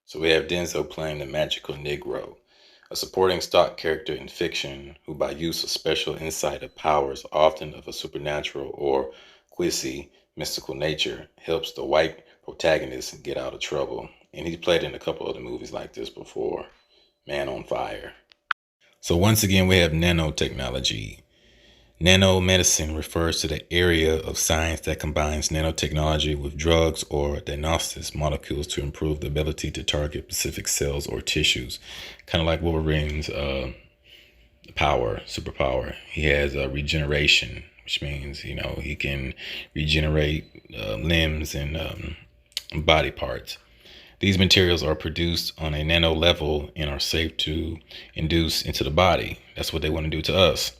So we have Denzel playing the magical Negro, a supporting stock character in fiction who, by use of special insight of powers, often of a supernatural or quasi mystical nature, helps the white protagonist get out of trouble. And he's played in a couple other movies like this before. Man on Fire. So once again, we have nanotechnology. Nanomedicine refers to the area of science that combines nanotechnology with drugs or diagnostics molecules to improve the ability to target specific cells or tissues. Kind of like Wolverine's superpower. He has regeneration, which means, he can regenerate limbs and body parts. These materials are produced on a nano level and are safe to induce into the body. That's what they want to do to us.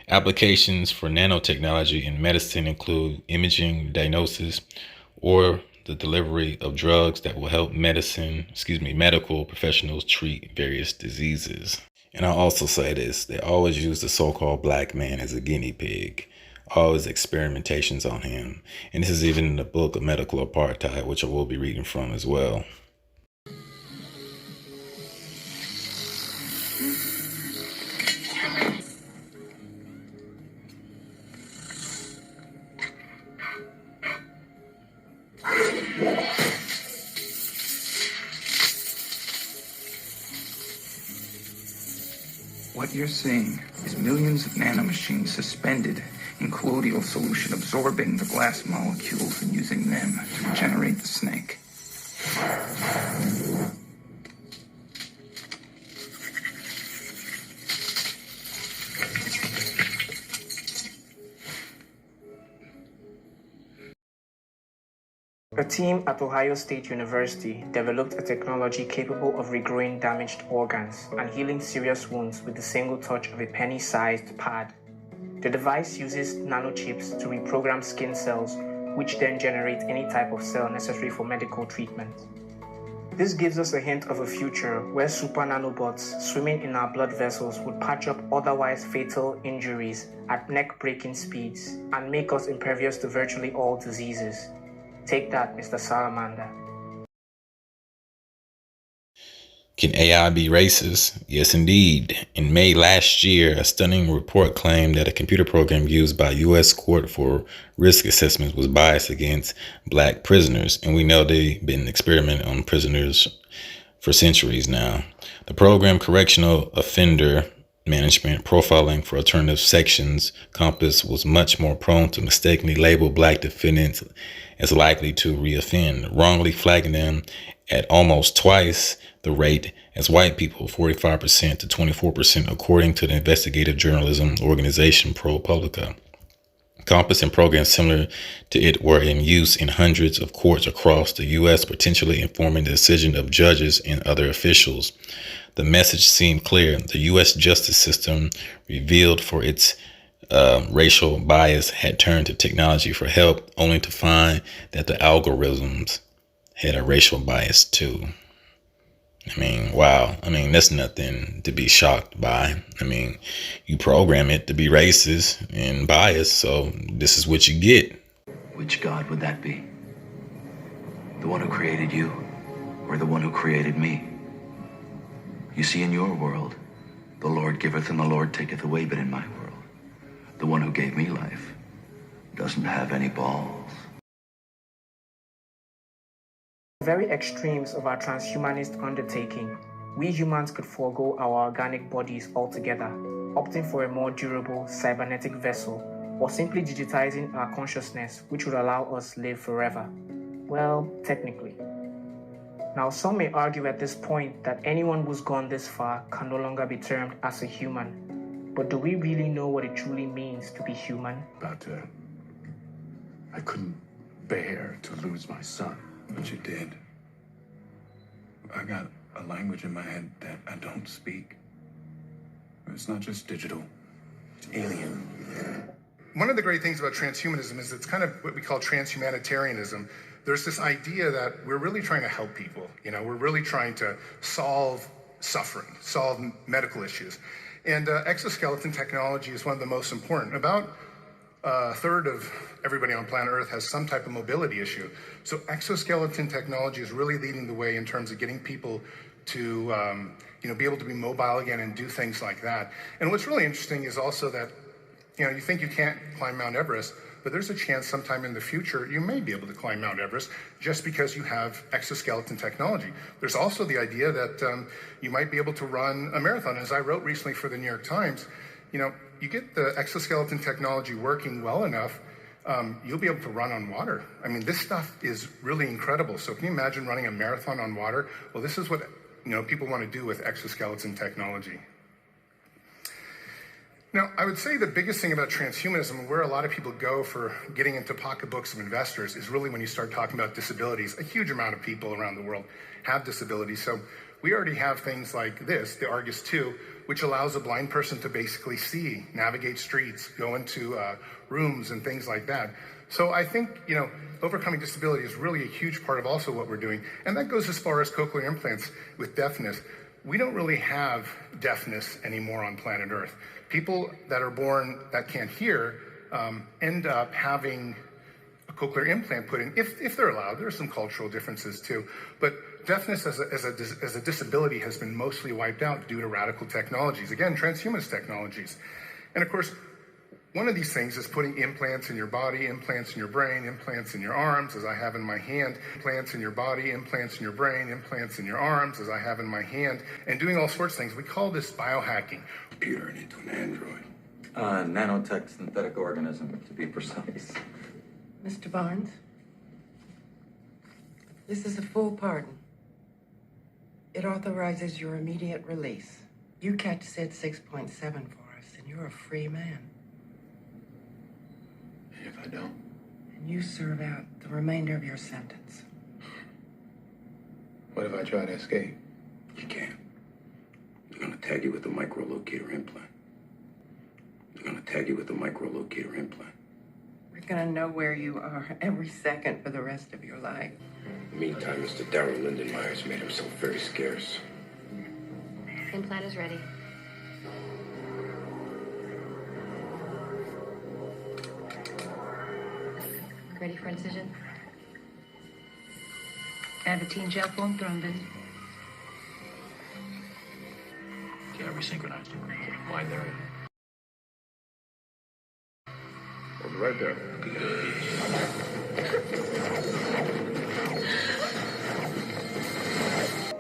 Applications for nanotechnology in medicine include imaging, diagnosis, or the delivery of drugs that will help medical professionals treat various diseases. And I'll also say this, they always use the so-called black man as a guinea pig. Always experimentations on him. And this is even in the book of Medical Apartheid, which I will be reading from as well. What you're seeing is millions of nanomachines suspended in colloidal solution, absorbing the glass molecules and using them to regenerate the snake. A team at Ohio State University developed a technology capable of regrowing damaged organs and healing serious wounds with the single touch of a penny-sized pad. The device uses nanochips to reprogram skin cells, which then generate any type of cell necessary for medical treatment. This gives us a hint of a future where super nanobots swimming in our blood vessels would patch up otherwise fatal injuries at neck-breaking speeds and make us impervious to virtually all diseases. Take that, Mr. Salamander. Can AI be racist? Yes, indeed. In May last year, a stunning report claimed that a computer program used by U.S. court for risk assessment was biased against black prisoners. And we know they've been experimenting on prisoners for centuries now. The program Correctional Offender Management Profiling for Alternative Sections Compass was much more prone to mistakenly label black defendants as likely to reoffend, wrongly flagging them at almost twice the rate as white people, 45% to 24%, according to the investigative journalism organization ProPublica. Compass and programs similar to it were in use in hundreds of courts across the U.S., potentially informing the decision of judges and other officials. The message seemed clear. The U.S. justice system, revealed for its racial bias, had turned to technology for help, only to find that the algorithms had a racial bias too. I mean, wow. I mean, that's nothing to be shocked by. I mean, you program it to be racist and biased, so this is what you get. Which God would that be? The one who created you, or the one who created me? You see, in your world, the Lord giveth and the Lord taketh away, but in my world, the one who gave me life doesn't have any balls. Very extremes of our transhumanist undertaking, we humans could forego our organic bodies altogether, opting for a more durable cybernetic vessel, or simply digitizing our consciousness, which would allow us live forever. Well, technically. Now, some may argue at this point that anyone who's gone this far can no longer be termed as a human. But do we really know what it truly means to be human? But I couldn't bear to lose my son. But you did. I got a language in my head that I don't speak. It's not just digital, it's alien. One of the great things about transhumanism is it's kind of what we call transhumanitarianism. There's this idea that we're really trying to help people. We're really trying to solve suffering, solve medical issues. And exoskeleton technology is one of the most important. About a third of everybody on planet Earth has some type of mobility issue. So exoskeleton technology is really leading the way in terms of getting people to be able to be mobile again and do things like that. And what's really interesting is also that you think you can't climb Mount Everest, but there's a chance sometime in the future you may be able to climb Mount Everest just because you have exoskeleton technology. There's also the idea that you might be able to run a marathon. As I wrote recently for the New York Times, you get the exoskeleton technology working well enough, you'll be able to run on water. I mean, this stuff is really incredible. So can you imagine running a marathon on water? Well, this is what people want to do with exoskeleton technology. Now, I would say the biggest thing about transhumanism, where a lot of people go for getting into pocketbooks of investors, is really when you start talking about disabilities. A huge amount of people around the world have disabilities. So we already have things like this, the Argus 2, which allows a blind person to basically see, navigate streets, go into rooms and things like that. So I think, overcoming disability is really a huge part of also what we're doing. And that goes as far as cochlear implants with deafness. We don't really have deafness anymore on planet Earth. People that are born that can't hear end up having a cochlear implant put in, if they're allowed. There are some cultural differences too. But deafness as a disability has been mostly wiped out due to radical technologies. Again, transhumanist technologies. And of course, one of these things is putting implants in your body, implants in your brain, implants in your arms, as I have in my hand, implants in your body, implants in your brain, implants in your arms, as I have in my hand, and doing all sorts of things. We call this biohacking. Computer into an android. Nanotech synthetic organism, to be precise. Mr. Barnes, this is a full pardon. It authorizes your immediate release. You catch said 6.7 for us, and you're a free man. If I don't? And you serve out the remainder of your sentence. What if I try to escape? You can't. They're gonna tag you with a microlocator implant. They're gonna tag you with a microlocator implant. We're gonna know where you are every second for the rest of your life. In the meantime, Mr. Darrell Lindenmeyer's made himself very scarce. Implant is ready. Ready for incision? Avitine gel form thrombin. Yeah, resynchronized. Line there. I'll be right there.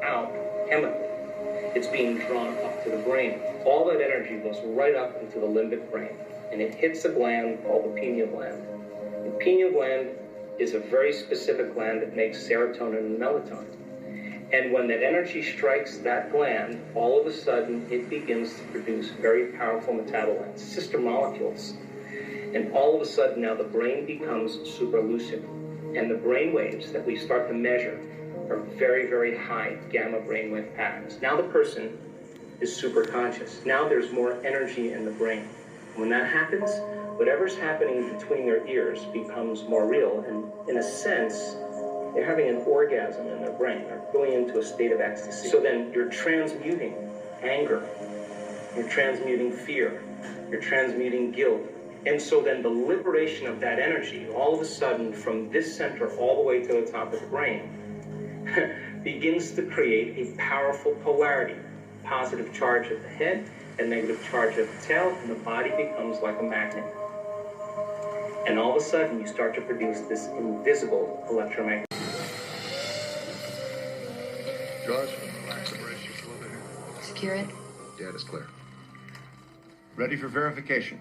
Out chemically. It's being drawn up to the brain. All that energy goes right up into the limbic brain, and it hits a gland called the pineal gland. The pineal gland is a very specific gland that makes serotonin and melatonin. And when that energy strikes that gland, all of a sudden it begins to produce very powerful metabolites, sister molecules. And all of a sudden now the brain becomes superlucid. And the brain waves that we start to measure are very, very high gamma brainwave patterns. Now the person is super conscious. Now there's more energy in the brain. When that happens, whatever's happening between their ears becomes more real, and in a sense, they're having an orgasm in their brain. They're going into a state of ecstasy. So then you're transmuting anger, you're transmuting fear, you're transmuting guilt. And so then the liberation of that energy, all of a sudden, from this center all the way to the top of the brain, begins to create a powerful polarity. Positive charge at the head and negative charge at the tail, and the body becomes like a magnet. And all of a sudden, you start to produce this invisible electromagnetic. George, relax the bridge just a little bit here. Secure it. Yeah, it's clear. Ready for verification.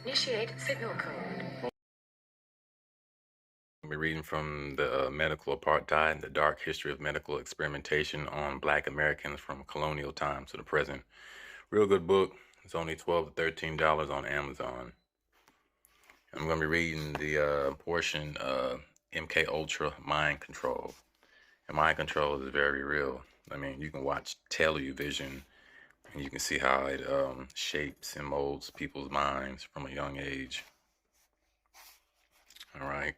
Initiate signal code. I'll be reading from the Medical Apartheid, the Dark History of Medical Experimentation on Black Americans from Colonial Times to the Present. Real good book. It's only $12 to $13 on Amazon. I'm going to be reading the portion MK Ultra Mind Control. And mind control is very real. I mean, you can watch television and you can see how it shapes and molds people's minds from a young age. All right.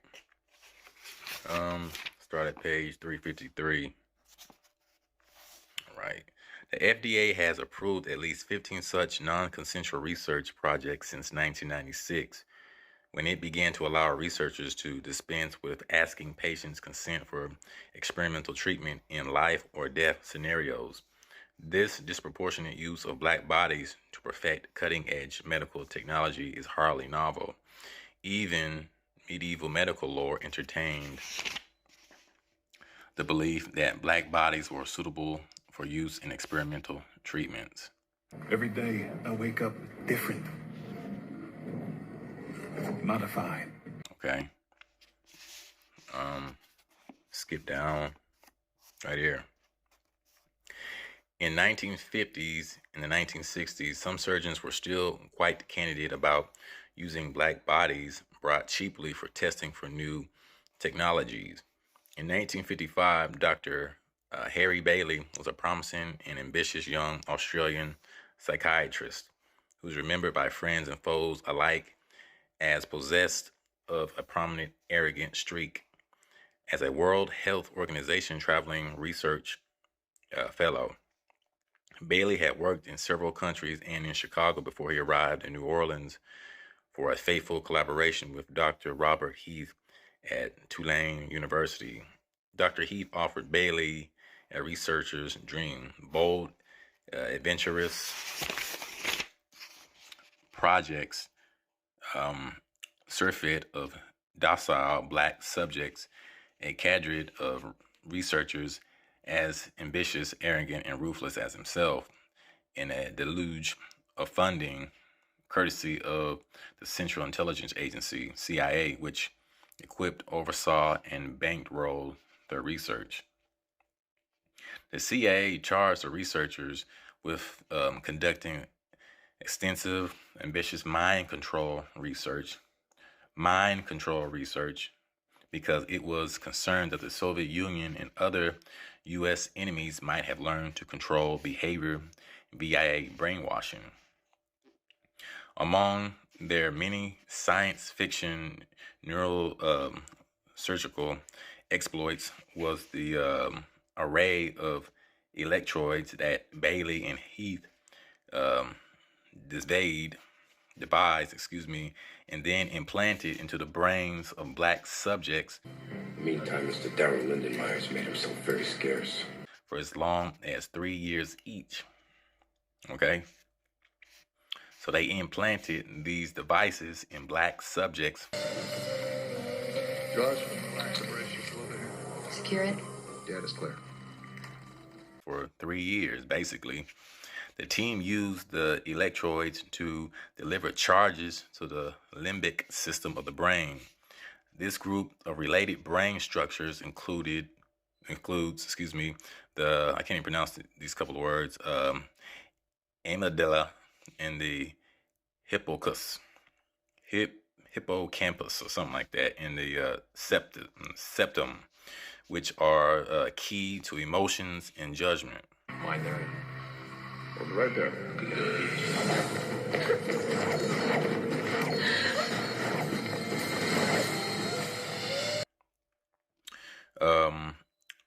Start at page 353. All right. The FDA has approved at least 15 such non-consensual research projects since 1996. when it began to allow researchers to dispense with asking patients consent for experimental treatment in life or death scenarios. This disproportionate use of black bodies to perfect cutting-edge medical technology is hardly novel. Even medieval medical lore entertained the belief that black bodies were suitable for use in experimental treatments. Every day I wake up different, modified. Okay. Skip down right here. In 1950s and the 1960s, some surgeons were still quite candid about using black bodies brought cheaply for testing for new technologies. In 1955, Dr. Harry Bailey was a promising and ambitious young Australian psychiatrist who was remembered by friends and foes alike as possessed of a prominent, arrogant streak. As a World Health Organization traveling research fellow, Bailey had worked in several countries and in Chicago before he arrived in New Orleans for a faithful collaboration with Dr. Robert Heath at Tulane University. Dr. Heath offered Bailey a researcher's dream: bold, adventurous projects, surfeit of docile black subjects, a cadre of researchers as ambitious, arrogant, and ruthless as himself, in a deluge of funding courtesy of the Central Intelligence Agency, CIA, which equipped, oversaw, and bankrolled their research. The CIA charged the researchers with conducting extensive, ambitious mind control research because it was concerned that the Soviet Union and other U.S. enemies might have learned to control behavior via brainwashing. Among their many science fiction neurosurgical exploits was the array of electrodes that Bailey and Heath devised, and then implanted into the brains of black subjects. Meantime, Mr. Darrell Lindenmeyer's made himself very scarce. For as long as 3 years each. Okay? So they implanted these devices in black subjects. Josh, separation's a little bit. Secure it. Yeah, it's clear. For 3 years, basically. The team used the electrodes to deliver charges to the limbic system of the brain. This group of related brain structures includes, the, I can't even pronounce these couple of words, amygdala and the hippocampus or something like that, and the septum, which are key to emotions and judgment. Mind there. Right there.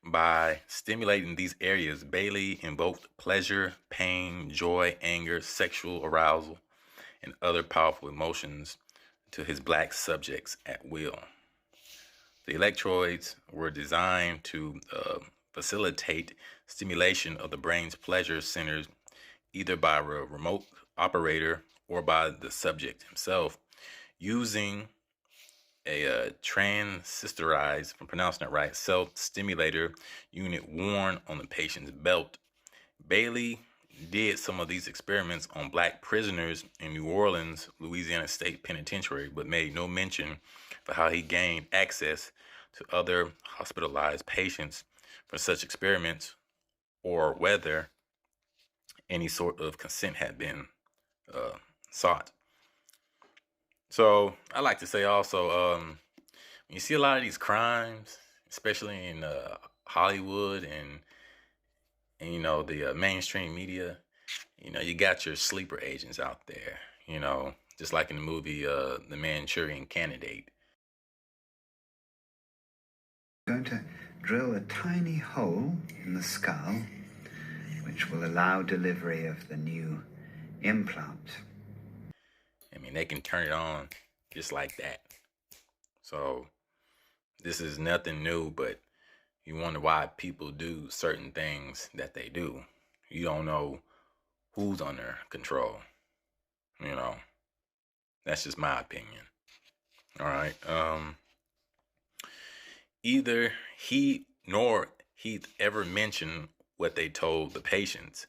By stimulating these areas, Bailey invoked pleasure, pain, joy, anger, sexual arousal, and other powerful emotions to his black subjects at will. The electrodes were designed to facilitate stimulation of the brain's pleasure centers either by a remote operator or by the subject himself, using a transistorized, if I'm pronouncing it right, self-stimulator unit worn on the patient's belt. Bailey did some of these experiments on black prisoners in New Orleans, Louisiana State Penitentiary, but made no mention of how he gained access to other hospitalized patients for such experiments or whether any sort of consent had been sought. So I like to say also, when you see a lot of these crimes, especially in Hollywood and you know, the mainstream media, you know, you got your sleeper agents out there, you know, just like in the movie The Manchurian Candidate. Going to drill a tiny hole in the skull, which will allow delivery of the new implant. I mean, they can turn it on just like that. So this is nothing new, but you wonder why people do certain things that they do. You don't know who's under control. You know, that's just my opinion. All right. Either he nor Heath ever mentioned what they told the patients,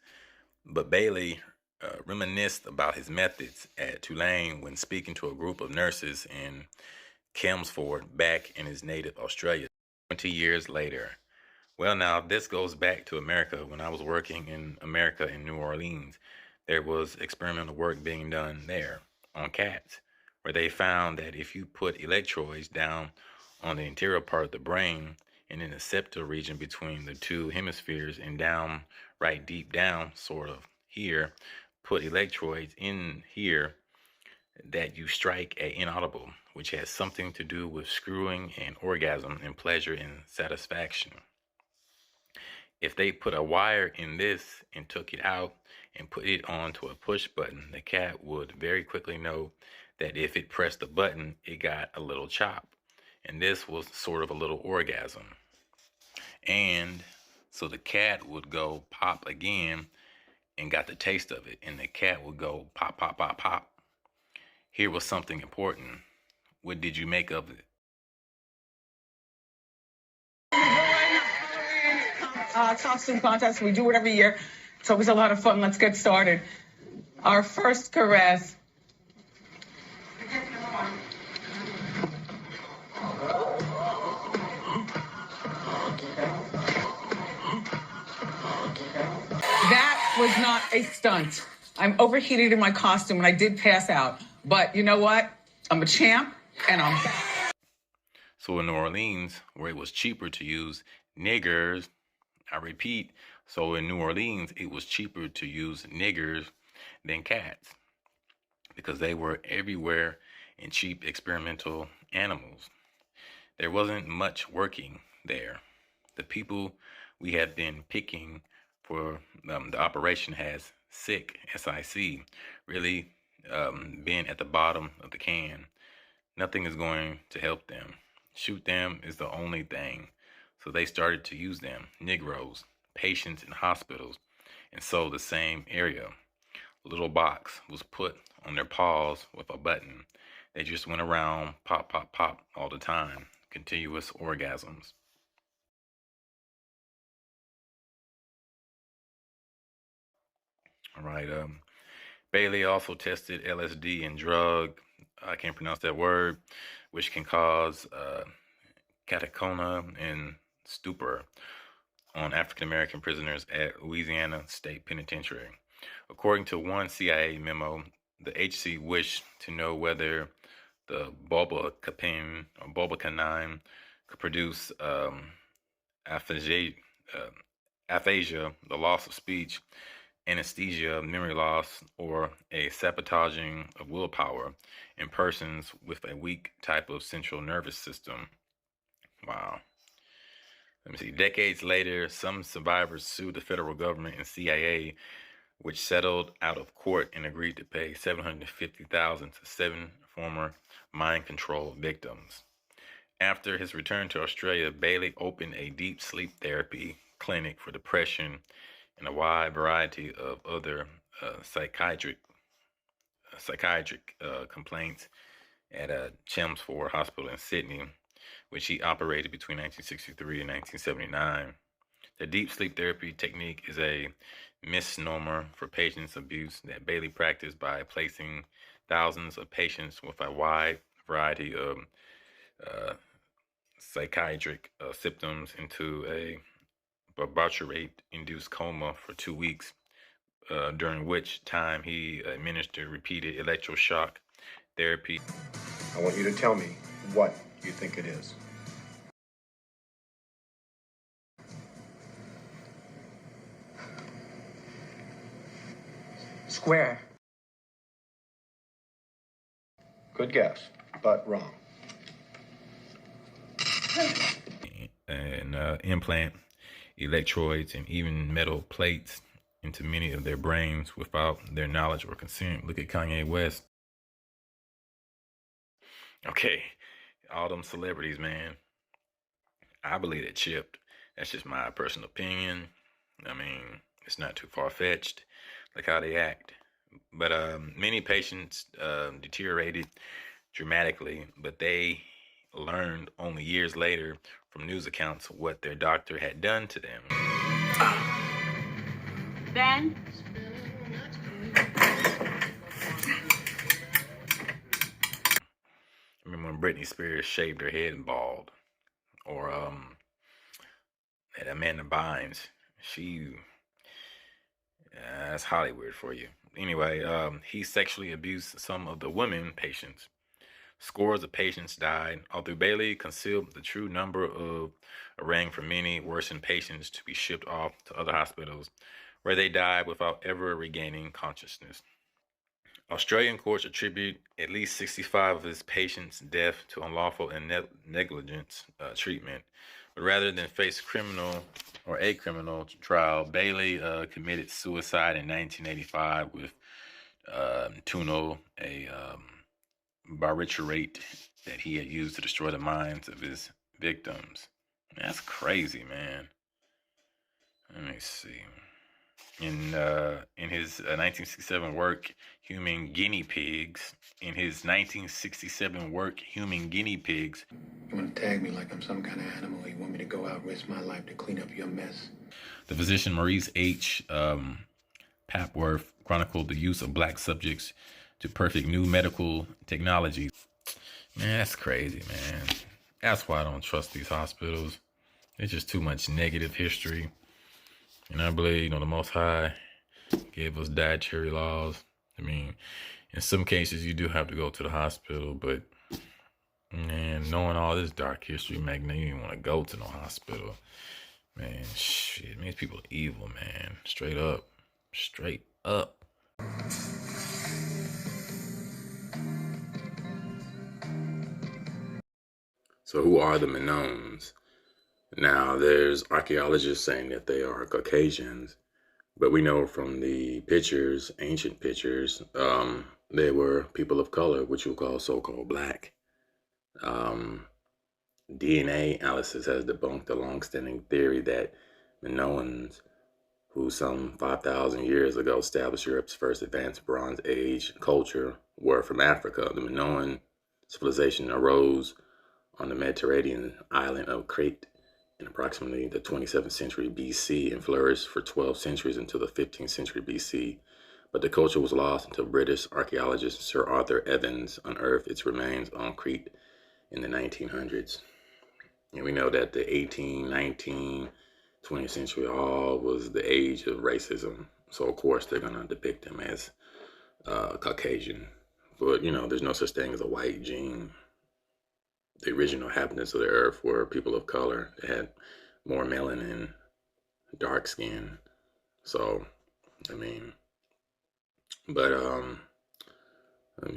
but Bailey reminisced about his methods at Tulane when speaking to a group of nurses in Chelmsford back in his native Australia 20 years later. Well, now this goes back to America. When I was working in America in New Orleans, there was experimental work being done there on cats, where they found that if you put electrodes down on the interior part of the brain and in the septal region between the two hemispheres and down, right deep down, sort of here, put electrodes in here, that you strike an inaudible, which has something to do with screwing and orgasm and pleasure and satisfaction. If they put a wire in this and took it out and put it onto a push button, the cat would very quickly know that if it pressed the button, it got a little chop. And this was sort of a little orgasm. And so the cat would go pop again and got the taste of it. And the cat would go pop, pop, pop, pop. Here was something important. What did you make of it? Costume contest. We do it every year. It's always a lot of fun. Let's get started. Our first caress. That was not a stunt. I'm overheated in my costume and I did pass out. But you know what? I'm a champ and I'm back. So in New Orleans, where it was cheaper to use niggers, I repeat, so in New Orleans, it was cheaper to use niggers than cats because they were everywhere and cheap experimental animals. There wasn't much working there. The people we had been picking for the operation has sick, SIC, really been at the bottom of the can. Nothing is going to help them. Shoot them is the only thing. So they started to use them, Negroes, patients in hospitals, and so the same area. A little box was put on their paws with a button. They just went around pop, pop, pop all the time. Continuous orgasms. All right. Bailey also tested LSD and drug, I can't pronounce that word, which can cause catacona and stupor on African-American prisoners at Louisiana State Penitentiary. According to one CIA memo, the HC wished to know whether the bulbacapine or bulbacanine could produce aphasia, the loss of speech, anesthesia, memory loss, or a sabotaging of willpower in persons with a weak type of central nervous system. Wow. Let me see. Decades later, some survivors sued the federal government and CIA, which settled out of court and agreed to pay $750,000 to 7 former mind control victims. After his return to Australia, Bailey opened a deep sleep therapy clinic for depression and a wide variety of other psychiatric complaints at Chelmsford Hospital in Sydney, which he operated between 1963 and 1979. The deep sleep therapy technique is a misnomer for patients' abuse that Bailey practiced by placing thousands of patients with a wide variety of psychiatric symptoms into a barbiturate-induced coma for 2 weeks, during which time he administered repeated electroshock therapy. I want you to tell me what you think it is. Square. Good guess, but wrong. And implant electrodes and even metal plates into many of their brains without their knowledge or consent. Look at Kanye West. Okay, all them celebrities, man. I believe they're chipped. That's just my personal opinion. I mean, it's not too far-fetched, like how they act. But many patients deteriorated dramatically, but they learned only years later from news accounts what their doctor had done to them. Ben? I remember when Britney Spears shaved her head and bald, or that Amanda Bynes. That's Hollywood for you. Anyway, he sexually abused some of the women patients. Scores of patients died, although Bailey concealed the true number of arranged for many worsened patients to be shipped off to other hospitals, where they died without ever regaining consciousness. Australian courts attribute at least 65 of his patients' death to unlawful and negligent treatment. But rather than face criminal or a criminal trial, Bailey committed suicide in 1985 with Tuno, a barbiturate that he had used to destroy the minds of his victims. That's crazy, man. Let me see. In his 1967 work, Human Guinea Pigs. In his 1967 work, Human Guinea Pigs. You want to tag me like I'm some kind of animal? You want me to go out and risk my life to clean up your mess? The physician Maurice H. Papworth chronicled the use of black subjects to perfect new medical technologies. Man, that's crazy, man. That's why I don't trust these hospitals. It's just too much negative history. And I believe, the Most High gave us dietary laws. I mean, in some cases, you do have to go to the hospital, but, man, knowing all this dark history, man, you don't even want to go to no hospital. Man, shit, it makes people evil, man. Straight up. Straight up. So who are the Minoans? Now, there's archaeologists saying that they are Caucasians, but we know from the pictures, ancient pictures, they were people of color, which we'll call so-called black. DNA analysis has debunked the long-standing theory that Minoans, who some 5,000 years ago established Europe's first advanced Bronze Age culture, were from Africa. The Minoan civilization arose on the Mediterranean island of Crete in approximately the 27th century BC and flourished for 12 centuries until the 15th century BC. But the culture was lost until British archaeologist Sir Arthur Evans unearthed its remains on Crete in the 1900s. And we know that the 18, 19, 20th century all was the age of racism. So, of course, they're going to depict them as Caucasian. But, there's no such thing as a white gene. The original inhabitants of the earth were people of color. They had more melanin, dark skin. So, let me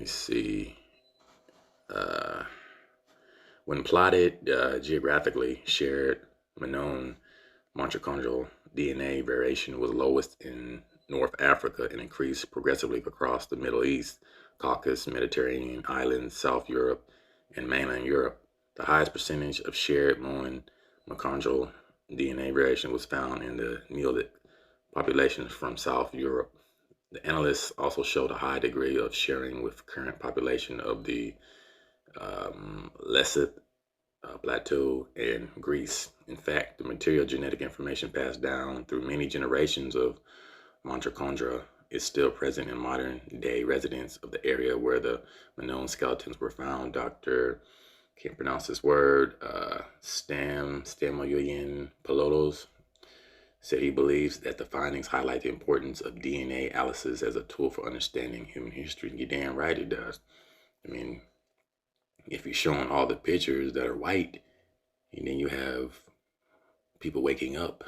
see. When plotted geographically, shared Minoan mitochondrial DNA variation was lowest in North Africa and increased progressively across the Middle East, Caucasus, Mediterranean islands, South Europe, and mainland Europe. The highest percentage of shared Minoan mitochondrial DNA variation was found in the Neolithic populations from South Europe. The analysts also showed a high degree of sharing with current population of the Lesser Plateau and Greece. In fact, the material genetic information passed down through many generations of mitochondria is still present in modern day residents of the area where the Minoan skeletons were found. Dr. Can't pronounce this word, Stamoyoyin Pelotos, said he believes that the findings highlight the importance of DNA analysis as a tool for understanding human history. You're damn right it does. I mean, if you're showing all the pictures that are white, and then you have people waking up,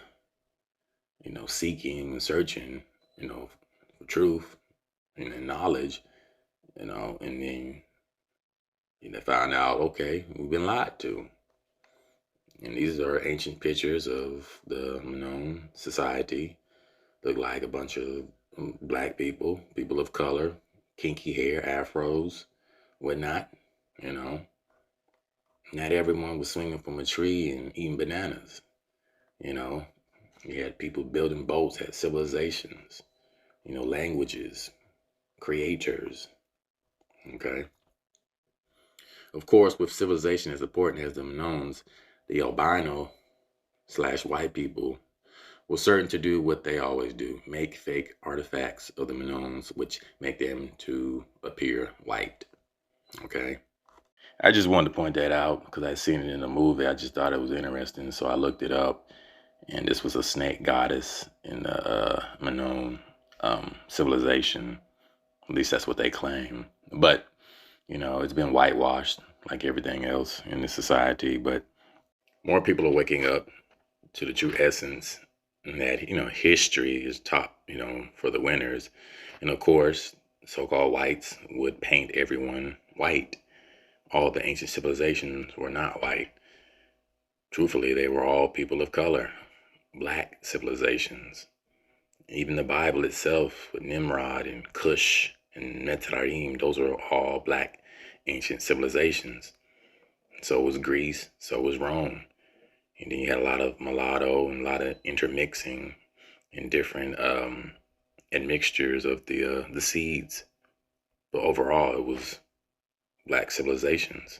seeking and searching, for truth and knowledge, and then find out, okay, we've been lied to. And these are ancient pictures of the Minoan society. Look like a bunch of black people of color, kinky hair, afros, whatnot, Not everyone was swinging from a tree and eating bananas. You know, you had people building boats, had civilizations, languages, creators. Okay. Of course, with civilization as important as the Minoans, the albino / white people were certain to do what they always do, make fake artifacts of the Minoans, which make them to appear white. Okay. I just wanted to point that out because I seen it in a movie. I just thought it was interesting. So I looked it up, and this was a snake goddess in the Minoan civilization. At least that's what they claim. But, it's been whitewashed like everything else in this society. But more people are waking up to the true essence, and that, history is taught, for the winners. And of course, so-called whites would paint everyone white. All the ancient civilizations were not white. Truthfully, they were all people of color, black civilizations. Even the Bible itself, with Nimrod and Cush and Metzraim, those were all black ancient civilizations. So was Greece, so was Rome. And then you had a lot of mulatto and a lot of intermixing and different admixtures of the seeds. But overall, it was black civilizations.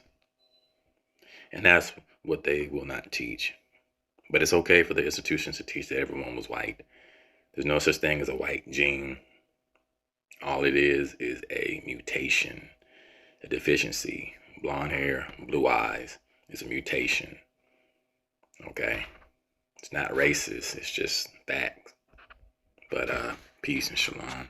And that's what they will not teach. But it's okay for the institutions to teach that everyone was white. There's no such thing as a white gene. All it is a mutation, a deficiency. Blonde hair, blue eyes is a mutation. Okay? It's not racist. It's just fact. But peace and shalom.